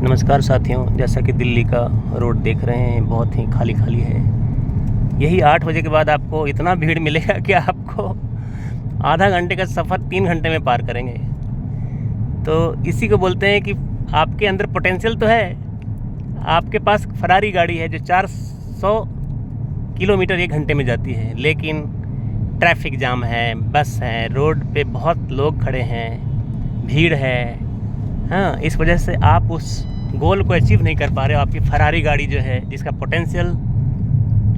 नमस्कार साथियों, जैसा कि दिल्ली का रोड देख रहे हैं बहुत ही खाली खाली है। यही 8 बजे के बाद आपको इतना भीड़ मिलेगा कि आपको आधा घंटे का सफ़र 3 घंटे में पार करेंगे। तो इसी को बोलते हैं कि आपके अंदर पोटेंशियल तो है। आपके पास फरारी गाड़ी है जो 400 किलोमीटर 1 घंटे में जाती है, लेकिन ट्रैफिक जाम है, बस है, रोड पे बहुत लोग खड़े हैं, भीड़ है। हाँ, इस वजह से आप उस गोल को अचीव नहीं कर पा रहे हो। आपकी फरारी गाड़ी जो है, जिसका पोटेंशियल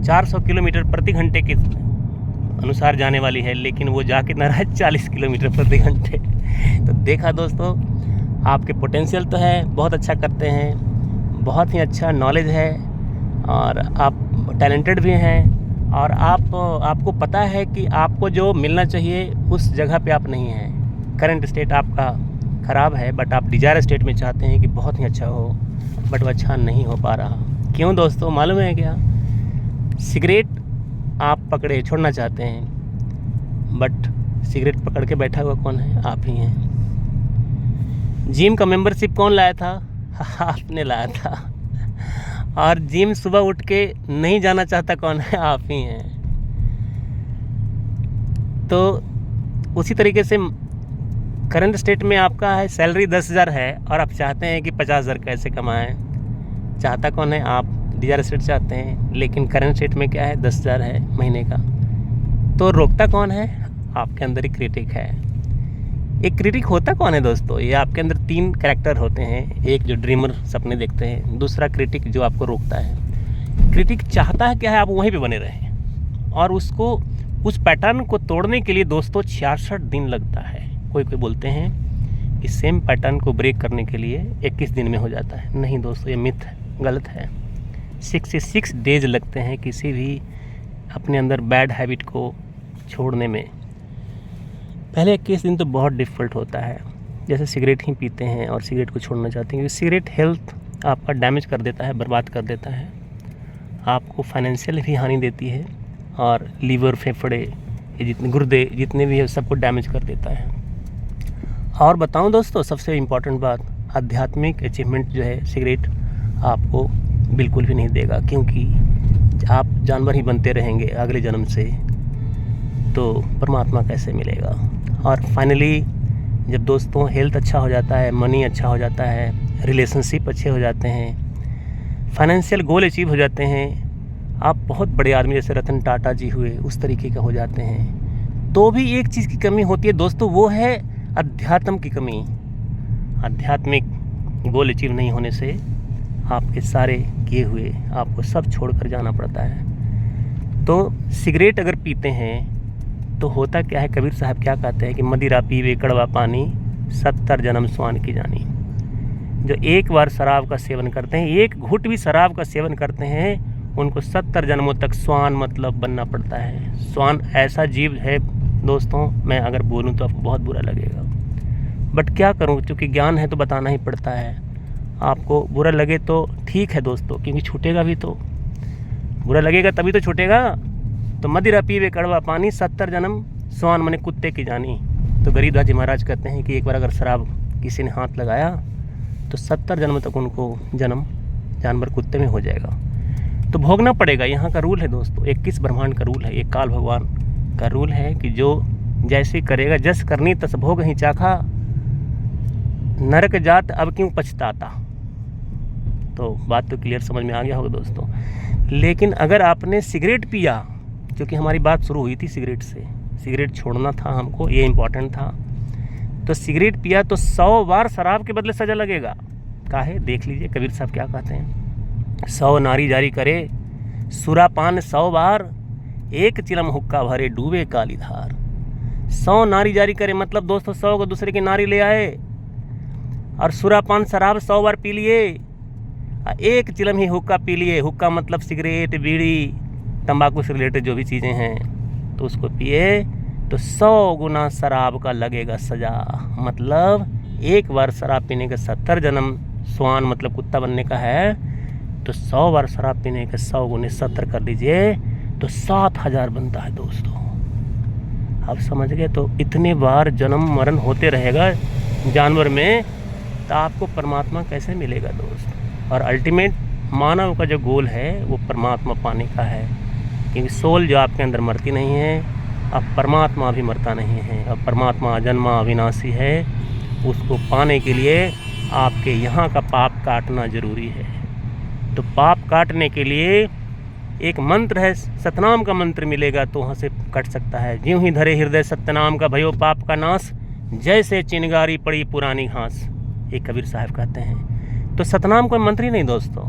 400 किलोमीटर प्रति घंटे के अनुसार जाने वाली है, लेकिन वो जा कितना रहा है 40 किलोमीटर प्रति घंटे। तो देखा दोस्तों, आपके पोटेंशियल तो है, बहुत अच्छा करते हैं, बहुत ही अच्छा नॉलेज है और आप टैलेंटेड भी हैं, और आपको पता है कि आपको जो मिलना चाहिए उस जगह पे आप नहीं हैं। करंट स्टेट आपका ख़राब है, बट आप डिज़ायर स्टेट में चाहते हैं कि बहुत ही अच्छा हो, बट वो अच्छा नहीं हो पा रहा। क्यों दोस्तों, मालूम है क्या? सिगरेट आप पकड़े छोड़ना चाहते हैं, बट सिगरेट पकड़ के बैठा हुआ कौन है? आप ही हैं। जिम का मेंबरशिप कौन लाया था? आपने लाया था। और जिम सुबह उठ के नहीं जाना चाहता कौन है? आप ही हैं। तो उसी तरीके से करंट स्टेट में आपका है सैलरी 10,000 है और आप चाहते हैं कि 50,000 कैसे कमाएं। चाहता कौन है? आप डिज़ायर स्टेट चाहते हैं, लेकिन करंट स्टेट में क्या है? 10,000 है महीने का। तो रोकता कौन है? आपके अंदर एक क्रिटिक है। एक क्रिटिक होता कौन है दोस्तों? ये आपके अंदर 3 कैरेक्टर होते हैं। एक जो ड्रीमर सपने देखते हैं, दूसरा क्रिटिक जो आपको रोकता है। क्रिटिक चाहता है क्या है? आप वहीं पे बने रहें, और उसको उस पैटर्न को तोड़ने के लिए दोस्तों 66 दिन लगता है। कोई बोलते हैं कि सेम पैटर्न को ब्रेक करने के लिए 21 दिन में हो जाता है। नहीं दोस्तों, ये मिथ है, गलत है। 66 डेज लगते हैं किसी भी अपने अंदर बैड हैबिट को छोड़ने में। पहले 21 दिन तो बहुत डिफ़िकल्ट होता है। जैसे सिगरेट ही पीते हैं और सिगरेट को छोड़ना चाहते हैं, क्योंकि सिगरेट हेल्थ आपका डैमेज कर देता है, बर्बाद कर देता है, आपको फाइनेंशियल भी हानि देती है, और लीवर, फेफड़े, ये जितने गुर्दे जितने भी है सबको डैमेज कर देता है। और बताऊं दोस्तों, सबसे इम्पॉर्टेंट बात, आध्यात्मिक अचीवमेंट जो है सिगरेट आपको बिल्कुल भी नहीं देगा, क्योंकि आप जानवर ही बनते रहेंगे अगले जन्म से, तो परमात्मा कैसे मिलेगा। और फाइनली जब दोस्तों हेल्थ अच्छा हो जाता है, मनी अच्छा हो जाता है, रिलेशनशिप अच्छे हो जाते हैं, फाइनेंशियल गोल अचीव हो जाते हैं, आप बहुत बड़े आदमी जैसे रतन टाटा जी हुए उस तरीके का हो जाते हैं, तो भी एक चीज़ की कमी होती है दोस्तों, वो है अध्यात्म की कमी। आध्यात्मिक गोल अचीव नहीं होने से आपके सारे किए हुए आपको सब छोड़कर जाना पड़ता है। तो सिगरेट अगर पीते हैं तो होता क्या है? कबीर साहब क्या कहते हैं कि मदिरा पीवे कड़वा पानी, 70 जन्म स्वान की जानी। जो एक बार शराब का सेवन करते हैं, एक घुट भी शराब का सेवन करते हैं, उनको 70 जन्मों तक स्वान मतलब बनना पड़ता है। स्वान ऐसा जीव है दोस्तों, मैं अगर बोलूं तो आपको बहुत बुरा लगेगा, बट क्या करूं, क्योंकि ज्ञान है तो बताना ही पड़ता है। आपको बुरा लगे तो ठीक है दोस्तों, क्योंकि छूटेगा भी तो, बुरा लगेगा तभी तो छूटेगा। तो मदिरा पीवे कड़वा पानी, 70 जन्म स्वान मने कुत्ते की जानी। तो गरीबदास जी महाराज कहते हैं कि एक बार अगर शराब किसी ने हाथ लगाया तो 70 जन्म तक उनको जन्म जानवर कुत्ते में हो जाएगा। तो भोगना पड़ेगा, यहाँ का रूल है दोस्तों। 21 ब्रह्मांड का रूल है, एक काल भगवान का रूल है कि जो जैसे करेगा, जस करनी तस भोग ही चाखा, नरक जात अब क्यों पछताता। तो बात तो क्लियर समझ में आ गया होगा दोस्तों। लेकिन अगर आपने सिगरेट पिया, क्योंकि हमारी बात शुरू हुई थी सिगरेट से, सिगरेट छोड़ना था हमको, ये इम्पोर्टेंट था, तो सिगरेट पिया तो 100 बार शराब के बदले सजा लगेगा। काहे? देख लीजिए कबीर साहब क्या कहते हैं, 100 नारी जारी करे सुरापान 100 बार, एक चिलम हुक्का भरे डूबे काली धार। 100 नारी जारी करे मतलब दोस्तों 100 को दूसरे की नारी ले आए, और सुरापान शराब 100 बार पी लिए, एक चिलम ही हुक्का पी लिए। हुक्का मतलब सिगरेट, बीड़ी, तंबाकू से रिलेटेड जो भी चीज़ें हैं, तो उसको पिए तो 100 गुना शराब का लगेगा सजा। मतलब एक बार शराब पीने का 70 जन्म स्वान मतलब कुत्ता बनने का है, तो 100 बार शराब पीने के 100 गुने 70 कर दीजिए तो 7,000 बनता है दोस्तों। आप समझ गए? तो इतने बार जन्म मरण होते रहेगा जानवर में, तो आपको परमात्मा कैसे मिलेगा दोस्त। और अल्टीमेट मानव का जो गोल है वो परमात्मा पाने का है, क्योंकि सोल जो आपके अंदर मरती नहीं है, अब परमात्मा भी मरता नहीं है, और परमात्मा अजन्मा अविनाशी है। उसको पाने के लिए आपके यहाँ का पाप काटना ज़रूरी है। तो पाप काटने के लिए एक मंत्र है, सतनाम का मंत्र मिलेगा तो वहाँ से कट सकता है। ज्यों ही धरे हृदय सत्यनाम का भयो पाप का नाश, जैसे चिनगारी पड़ी पुरानी घास, ये कबीर साहब कहते हैं। तो सतनाम कोई मंत्र ही नहीं दोस्तों,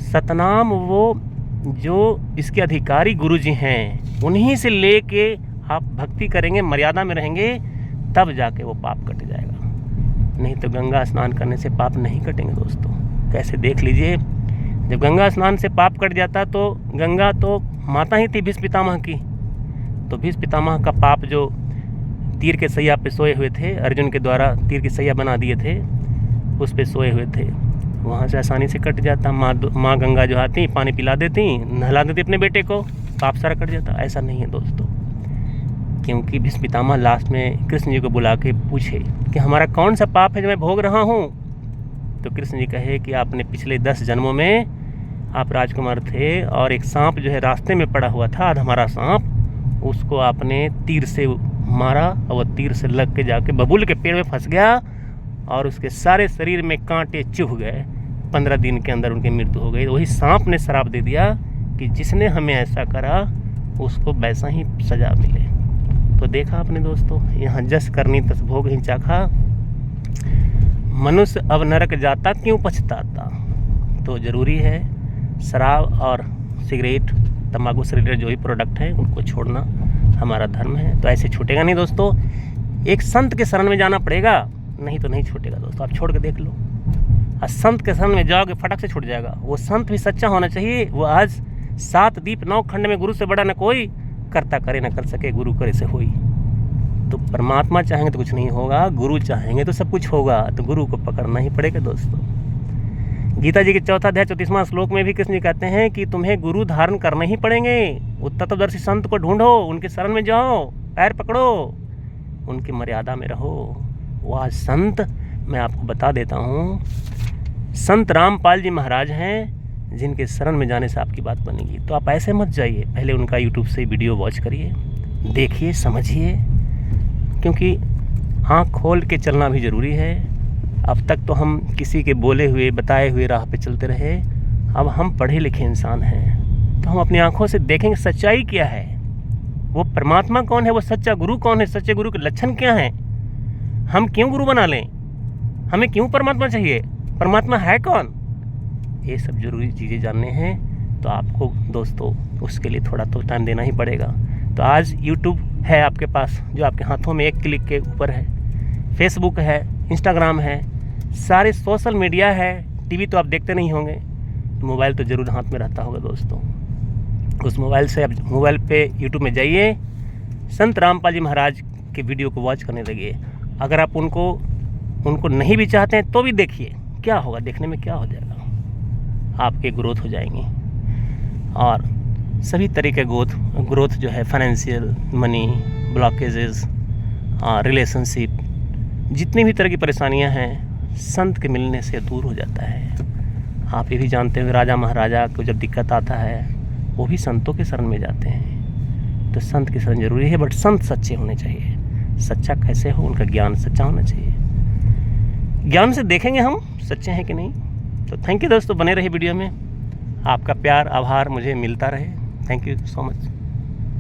सतनाम वो जो इसके अधिकारी गुरुजी हैं उन्हीं से लेके आप भक्ति करेंगे, मर्यादा में रहेंगे, तब जाके वो पाप कट जाएगा। नहीं तो गंगा स्नान करने से पाप नहीं कटेंगे दोस्तों। कैसे देख लीजिए, जब गंगा स्नान से पाप कट जाता तो गंगा तो माता ही थी भीष्म पितामह की, तो भीष्म पितामह का पाप जो तीर के सैया पे सोए हुए थे, अर्जुन के द्वारा तीर की सैया बना दिए थे, उस पे सोए हुए थे, वहाँ से आसानी से कट जाता। माँ गंगा जो आती पानी पिला देती, नहला देती अपने बेटे को, पाप सारा कट जाता। ऐसा नहीं है दोस्तों, क्योंकि भीष्म पितामह लास्ट में कृष्ण जी को बुला के पूछे कि हमारा कौन सा पाप है जो मैं भोग रहा हूँ। तो कृष्ण जी कहे कि आपने पिछले 10 जन्मों में आप राजकुमार थे और एक सांप जो है रास्ते में पड़ा हुआ था, हमारा सांप, उसको आपने तीर से मारा और वह तीर से लग के जाके बबूल के पेड़ में फंस गया और उसके सारे शरीर में कांटे चुभ गए। 15 दिन के अंदर उनकी मृत्यु हो गई। वही सांप ने श्राप दे दिया कि जिसने हमें ऐसा करा उसको वैसा ही सजा मिले। तो देखा आपने दोस्तों, यहाँ जस करनी तस भोग ही चाखा, मनुष्य अब नरक जाता क्यों पछताता। तो ज़रूरी है शराब और सिगरेट तंबाकू से रिलेटेड जो भी प्रोडक्ट हैं उनको छोड़ना हमारा धर्म है। तो ऐसे छूटेगा नहीं दोस्तों, एक संत के शरण में जाना पड़ेगा, नहीं तो नहीं छूटेगा दोस्तों। आप छोड़ के देख लो, और संत के शरण में जाओगे फटक से छूट जाएगा। वो संत भी सच्चा होना चाहिए। वो आज 7 दीप 9 खंड में गुरु से बड़ा न कोई, करता करे न कर सके गुरु करे से होई। तो परमात्मा चाहेंगे तो कुछ नहीं होगा, गुरु चाहेंगे तो सब कुछ होगा। तो गुरु को पकड़ना ही पड़ेगा दोस्तों। गीता जी के 4 अध्याय 34वां श्लोक में भी कृष्ण जी कहते हैं कि तुम्हें गुरु धारण करने ही पड़ेंगे। वो तत्वदर्शी संत को ढूंढो, उनके शरण में जाओ, पैर पकड़ो, उनकी मर्यादा में रहो। वो आज संत मैं आपको बता देता हूँ, संत रामपाल जी महाराज हैं जिनके शरण में जाने से आपकी बात बनेगी। तो आप ऐसे मत जाइए, पहले उनका यूट्यूब से वीडियो वॉच करिए, देखिए, समझिए, क्योंकि आँख खोल के चलना भी ज़रूरी है। अब तक तो हम किसी के बोले हुए बताए हुए राह पे चलते रहे, अब हम पढ़े लिखे इंसान हैं, तो हम अपनी आँखों से देखेंगे सच्चाई क्या है, वो परमात्मा कौन है, वो सच्चा गुरु कौन है, सच्चे गुरु के लक्षण क्या हैं, हम क्यों गुरु बना लें, हमें क्यों परमात्मा चाहिए, परमात्मा है कौन। ये सब ज़रूरी चीज़ें जानने हैं तो आपको दोस्तों उसके लिए थोड़ा तो टाइम देना ही पड़ेगा। तो आज यूट्यूब है आपके पास जो आपके हाथों में एक क्लिक के ऊपर है, फेसबुक है, इंस्टाग्राम है, सारे सोशल मीडिया है। टीवी तो आप देखते नहीं होंगे, मोबाइल तो ज़रूर हाथ में रहता होगा दोस्तों। उस मोबाइल से आप मोबाइल पे यूट्यूब में जाइए, संत रामपाल जी महाराज के वीडियो को वॉच करने लगिए। अगर आप उनको नहीं भी चाहते हैं तो भी देखिए, क्या होगा, देखने में क्या हो जाएगा, आपके ग्रोथ हो जाएंगे। और सभी तरह के ग्रोथ जो है, फाइनेंशियल, मनी, ब्लॉकेजेस, रिलेशनशिप, जितनी भी तरह की परेशानियां हैं संत के मिलने से दूर हो जाता है। आप ये भी जानते हो राजा महाराजा को जब दिक्कत आता है वो भी संतों के शरण में जाते हैं। तो संत की शरण जरूरी है, बट संत सच्चे होने चाहिए। सच्चा कैसे हो, उनका ज्ञान सच्चा होना चाहिए। ज्ञान से देखेंगे हम सच्चे हैं कि नहीं। तो थैंक यू दोस्तों, बने रहे वीडियो में। आपका प्यार आभार मुझे मिलता रहे। Thank you so much.